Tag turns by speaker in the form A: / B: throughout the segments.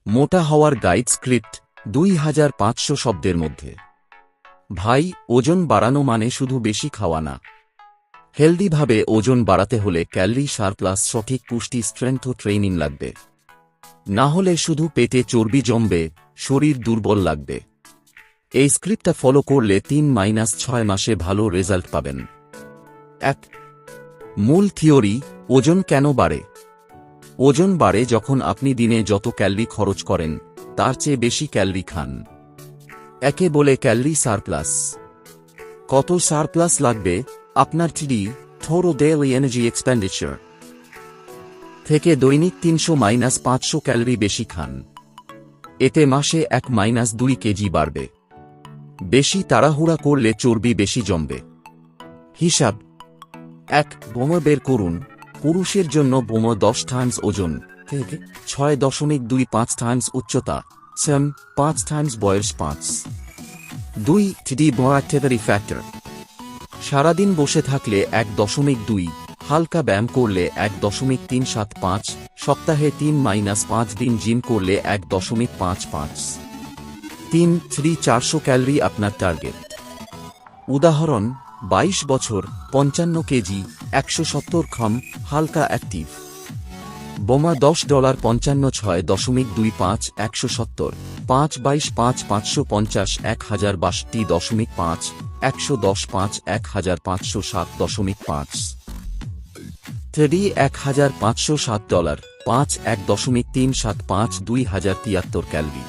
A: মোটা হওয়ার guide script 2500 শব্দের মধ্যে। ভাই, ওজন বাড়ানো মানে শুধু বেশি খাওয়া না। হেলদিভাবে ওজন বাড়াতে হলে ক্যালোরি সারপ্লাস, সঠিক পুষ্টি, স্ট্রেংথ ও ট্রেনিং লাগবে। না হলে শুধু পেটে চর্বি জমবে, শরীর দুর্বল লাগবে। এই স্ক্রিপ্টটা ফলো করলে 3-6 মাসে ভালো রেজাল্ট পাবেন। 1. মূল থিওরি, ওজন কেন বাড়ে? ওজন বাড়ে যখন আপনি দিনে যত ক্যালোরি খরচ করেন তার চেয়ে বেশি ক্যালোরি খান। একে বলে ক্যালোরি সারপ্লাস। কত সারপ্লাস লাগবে? আপনার total daily energy expenditure থেকে দৈনিক 300-500 ক্যালোরি বেশি খান। এতে মাসে 1-2 কেজি বাড়বে। বেশি তাড়াহুড়া করলে চর্বি বেশি জমবে। হিসাব 1. বোমা বের করুন। পুরুষের জন্য বোমা 10 টাইমস ওজন থেকে 6.25 টাইমস উচ্চতা, 5 টাইমস বয়স 5। 2. বোমা অ্যাক্টিভিটি ফ্যাক্টর। সারাদিন বসে থাকলে 1.2, হালকা ব্যায়াম করলে 1.375, সপ্তাহে 3-5 দিন জিম করলে 1.55। 3. 400 ক্যালোরি আপনার টার্গেট। উদাহরণ, 22 বছর, 55 কেজি, 170 খাম, হালকা অ্যাক্টিভ। বোমা $10, 55, 6.25, 170, 5-22, 5, 550, 1000, 62.5, 110, 5, 1507.5। 1507 $5, 1.375, 2073 ক্যালোরি।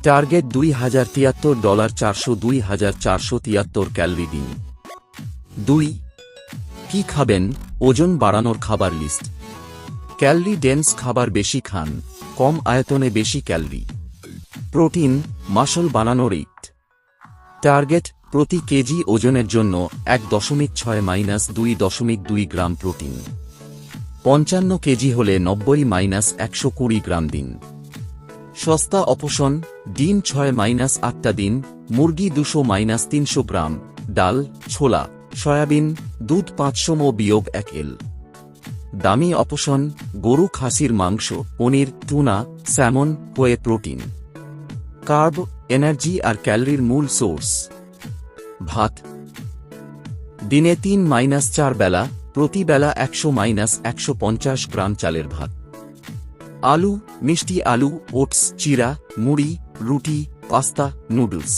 A: টার্গেট $2073, 400, 2473 ক্যালোরি দিন। 2. কি খাবেন? ওজন বাড়ানোর খাবার লিস্ট। ক্যালোরি ডেন্স খাবার বেশি খান, কম আয়তনে বেশি ক্যালোরি। প্রোটিন, মাসল বানানোর রেট। টার্গেট প্রতি কেজি ওজনের জন্য 1.6-2.2 গ্রাম প্রোটিন। 55 কেজি হলে 90-120 গ্রাম দিন। সস্তা অপশন, ডিম 6-8টা দিন, মুরগি 200-300 গ্রাম, ডাল, ছোলা, সয়াবিন, দুধ 500 ml বিয়োগ 1 L। দামি অপশন, গরু, খাসির মাংস, পনির, টুনা, স্যামন, হোয়ে প্রোটিন। কার্ব, এনার্জি আর ক্যালোরির মূল সোর্স। ভাত দিনে 3-4 বেলা, প্রতি বেলা 100-150 গ্রাম চালের ভাত। আলু, মিষ্টি আলু, ওটস, চিরা, মুড়ি, রুটি, পাস্তা, নুডলস।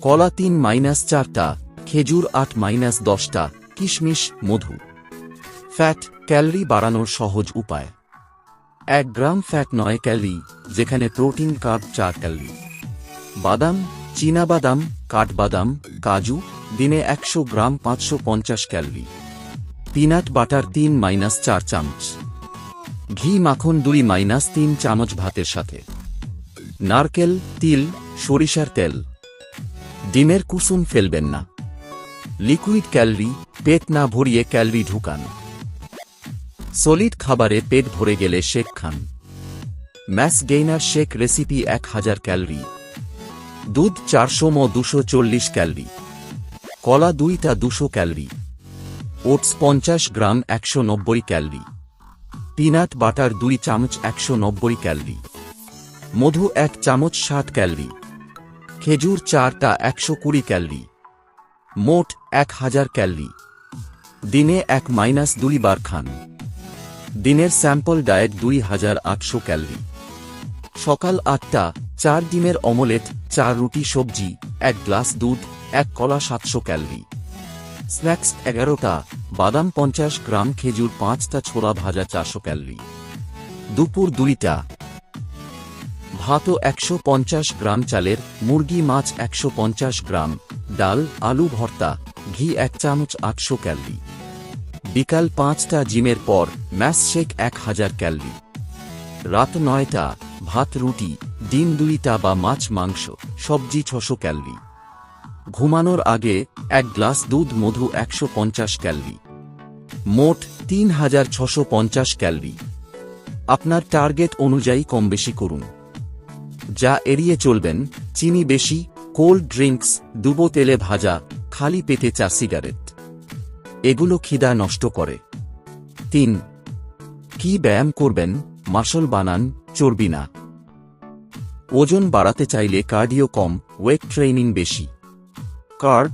A: কলা 3-4টা, খেজুর 8-10টা, কিশমিশ, মধু। ফ্যাট, ক্যালোরি বাড়ানোর সহজ উপায়। 1 গ্রাম ফ্যাট 9 ক্যালোরি, যেখানে প্রোটিন, কার্ব 4 ক্যালোরি। বাদাম, চীনাবাদাম, কাঠবাদাম, কাজু, দিনে 100 গ্রাম 550 ক্যালোরি। পিনাট বাটার 3-4 চামচ। ঘি, মাখন 2-3 চামচ ভাতের সাথে। নারকেল, তিল, সরিষার তেল। ডিমের কুসুম ফেলবেন না। লিকুইড ক্যালোরি, পেট না ভরিয়ে ক্যালোরি ঢুকান। সলিড খাবারে পেট ভরে গেলে শেক খান। Mass gainer shake recipe 1000 calorie. দুধ 400 ml 240 ক্যালোরি। কলা 2টা 200 calorie. Oats 50 gram 190 calorie. Peanut butter 2 চামচ 190 ক্যালোরি। মধু 1 চামচ 60 ক্যালোরি। খেজুর 4টা 120 ক্যালোরি। মোট 1000 ক্যালোরি। দিনে 1-2 বার খান। দিনের স্যাম্পল ডায়েট 2800 ক্যালোরি। সকাল 8টা, 4 ডিমের অমলেট, 4 রুটি সবজি, 1 গ্লাস দুধ, 1 কলা 700 ক্যালোরি। স্ন্যাক্স 11টা, বাদাম 50 গ্রাম, খেজুর 5টা, ছোলা ভাজা 400 ক্যালোরি। দুপুর 2টা, ভাতও 150 গ্রাম চালের, মুরগি, মাছ 150 গ্রাম, ডাল, আলু ভর্তা, ঘি 1 চামচ 800 ক্যালোরি। বিকাল 5টা, জিমের পর ম্যাস শেক 1000 ক্যালোরি। রাত 9টা, ভাত, রুটি, ডিম 2টা বা মাছ, মাংস, সবজি 600 ক্যালোরি। ঘুমানোর আগে 1 গ্লাস দুধ, মধু 150 ক্যালোরি। মোট 3650 ক্যালোরি। আপনার টার্গেট অনুযায়ী কম বেশি করুন। যা এড়িয়ে চলবেন, চিনি বেশি, কোল্ড ড্রিঙ্কস, ডুবো তেলে ভাজা, খালি পেটে চা, সিগারেট। এগুলো খিদা নষ্ট করে। 3. কি ব্যায়াম করবেন? মাসল বানান, চর্বি না। ওজন বাড়াতে চাইলে কার্ডিও কম, ওয়েট ট্রেনিং বেশি। কার্ব,